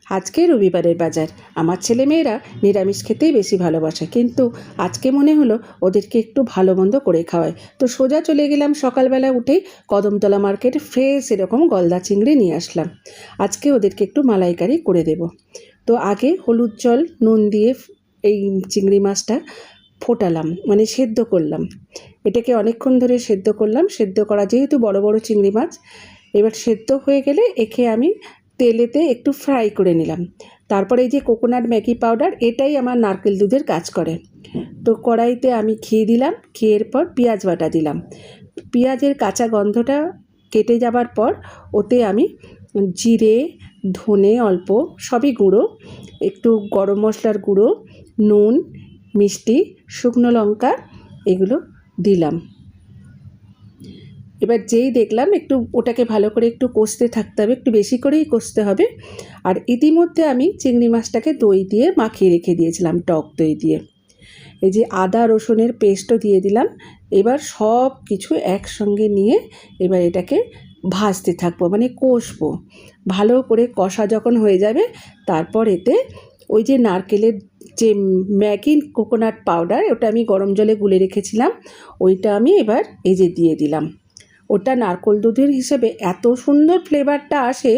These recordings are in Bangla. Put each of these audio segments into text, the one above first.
আজকে রবিবারের বাজার। আমার ছেলেমেয়েরা নিরামিষ খেতেই বেশি ভালোবাসে, কিন্তু আজকে মনে হলো ওদেরকে একটু ভালো মন্দ করে খাওয়ায়। তো সোজা চলে গেলাম সকালবেলা উঠেই কদমতলা মার্কেটে, ফ্রেশ এরকম গলদা চিংড়ি নিয়ে আসলাম। আজকে ওদেরকে একটু মালাইকারি করে দেব। তো আগে হলুদ জল নুন দিয়ে এই চিংড়ি মাছটা ফোটালাম, মানে সেদ্ধ করলাম। এটাকে অনেকক্ষণ ধরে সেদ্ধ করলাম। সেদ্ধ করা যেহেতু বড় বড় চিংড়ি মাছ, এবার সেদ্ধ হয়ে গেলে একে আমি তেলেতে একটু ফ্রাই করে নিলাম। তারপরে এই যে কোকোনাট ম্যাগি পাউডার, এটাই আমার নারকেল দুধের কাজ করে। তো কড়াইতে আমি ঘি দিলাম, ঘিয়ের পর পেঁয়াজ বাটা দিলাম। পেঁয়াজের কাঁচা গন্ধটা কেটে যাবার পর ওতে আমি জিরে, ধনে অল্প, সবই গুঁড়ো, একটু গরম মশলার গুঁড়ো, নুন, মিষ্টি, শুকনো লঙ্কা এগুলো দিলাম। এবার যেই দেখলাম একটু ওটাকে ভালো করে একটু কষতে থাকতে হবে, একটু বেশি করেই কষতে হবে। আর ইতিমধ্যে আমি চিংড়ি মাছটাকে দই দিয়ে মাখিয়ে রেখে দিয়েছিলাম, টক দই দিয়ে। এই যে আদা রসুনের পেস্টও দিয়ে দিলাম। এবার সব কিছু একসঙ্গে নিয়ে এবার এটাকে ভাজতে থাকবো, মানে কষবো। ভালো করে কষা যখন হয়ে যাবে, তারপর এতে ওই যে নারকেলের যে ম্যাগি কোকোনাট পাউডার, ওটা আমি গরম জলে গুলে রেখেছিলাম, ওইটা আমি এবার এই যে দিয়ে দিলাম। ওটা নারকেল দুধের হিসেবে এত সুন্দর ফ্লেভারটা আসে,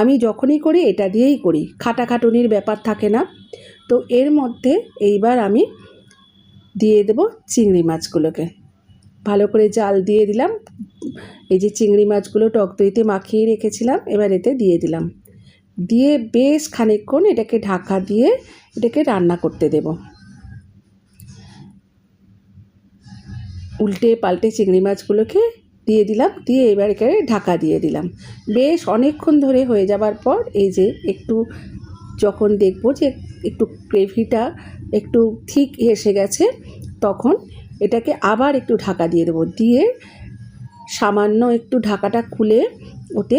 আমি যখনই করি এটা দিয়েই করি, খাটাখাটুনির ব্যাপার থাকে না। তো এর মধ্যে এইবার আমি দিয়ে দেব চিংড়ি মাছগুলোকে, ভালো করে জাল দিয়ে দিলাম। এই যে চিংড়ি মাছগুলো টক দইতে মাখিয়ে রেখেছিলাম, এবার এতে দিয়ে দিলাম। দিয়ে বেশ খানিকক্ষণ এটাকে ঢাকা দিয়ে এটাকে রান্না করতে দেব। উল্টে পাল্টে চিংড়ি মাছগুলোকে দিয়ে দিলাম, দিয়ে এবার এখানে ঢাকা দিয়ে দিলাম। বেশ অনেকক্ষণ ধরে হয়ে যাবার পর এই যে একটু যখন দেখব যে একটু গ্রেভিটা একটু ঠিক এসে গেছে, তখন এটাকে আবার একটু ঢাকা দিয়ে দেবো। দিয়ে সামান্য একটু ঢাকাটা খুলে ওতে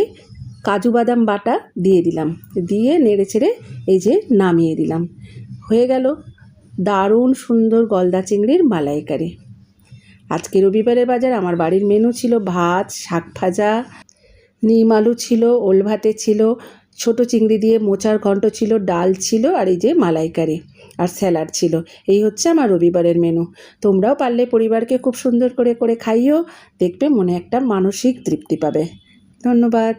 কাজু বাদাম বাটা দিয়ে দিলাম, দিয়ে নেড়ে ছেড়ে এই যে নামিয়ে দিলাম। হয়ে গেল দারুণ সুন্দর গলদা চিংড়ির মালাইকারি। আজকে রবিবারের বাজার আমার বাড়ির মেনু ছিল ভাত, শাক ভাজা, নিম আলু ছিল, ওল ভাতে ছিল, ছোট চিংড়ি দিয়ে মোচার ঘন্ট ছিল, ডাল ছিল, আর এই যে মালাইকারি আর স্যালাড ছিল। এই হচ্ছে আমার রবিবারের মেনু। তোমরাও পারলে পরিবারকে খুব সুন্দর করে করে খাইও, দেখবে মনে একটা মানসিক তৃপ্তি পাবে। ধন্যবাদ।